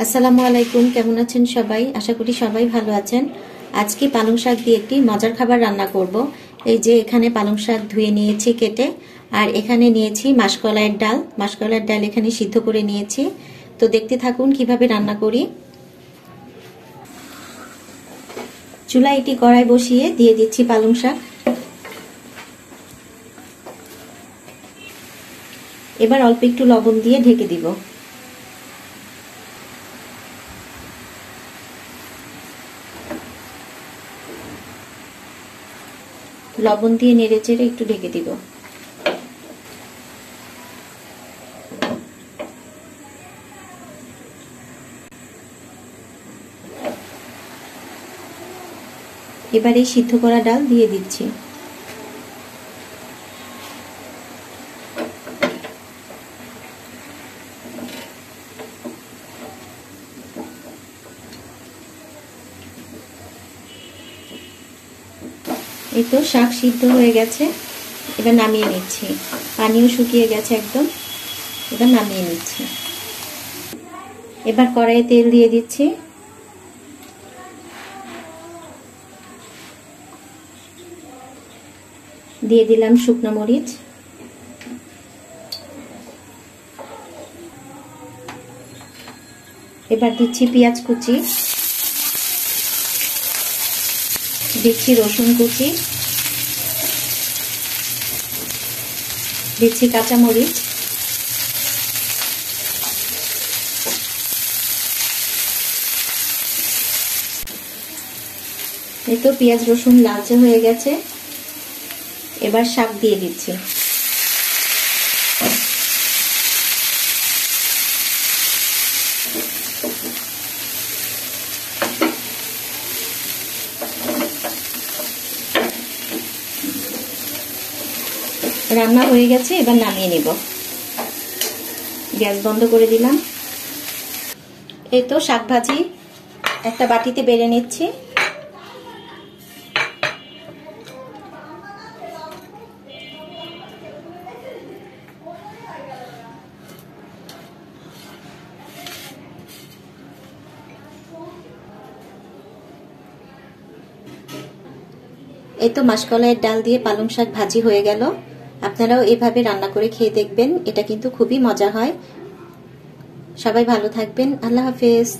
আসসালামু আলাইকুম, কেমন আছেন সবাই? আশা করি সবাই ভালো আছেন। আজকে পালং শাক দিয়ে একটি মজার খাবার রান্না করব। এই যে এখানে পালং শাক ধুয়ে নিয়েছি কেটে, আর এখানে নিয়েছি মাসকলাইয়ের ডাল। মাসকলাইয়ের ডাল এখানে সিদ্ধ করে নিয়েছি। তো দেখতে থাকুন কিভাবে রান্না করি। চুলায় একটি কড়াই বসিয়ে দিয়ে দিচ্ছি পালং শাক। এবার অল্প একটু লবণ দিয়ে ঢেকে দিব। লবণ দিয়ে নেড়ে চেড়ে একটু ঢেকে দিব। এবার এই সিদ্ধ করা ডাল দিয়ে দিচ্ছি। এই তো শাক সিদ্ধ হয়ে গেছে, এবার নামিয়ে নিচ্ছি। পানিও শুকিয়ে গেছে একদম, এবার নামিয়ে নিচ্ছি। এবার কড়াইয়ে তেল দিয়ে দিচ্ছি। দিয়ে দিলাম শুকনো মরিচ, এবার দিচ্ছি পেঁয়াজ কুচি, দিচ্ছি রসুন কুচি, দিচ্ছি কাঁচামরিচ, এই তো পেঁয়াজ রসুন লালচে হয়ে গেছে। এবার শাক দিয়ে দিচ্ছি। রান্না হয়ে গেছে, এবার নামিয়ে নিব। গ্যাস বন্ধ করে দিলাম। এই তো শাক ভাজি একটা বাটিতে বেড়ে নিচ্ছি। এই তো মাসকলাইয়ের ডাল দিয়ে পালং শাক ভাজি হয়ে গেল। আপনারাও এভাবে রান্না করে খেয়ে দেখবেন, এটা কিন্তু খুবই মজা হয়। সবাই ভালো থাকবেন, আল্লাহ হাফেজ।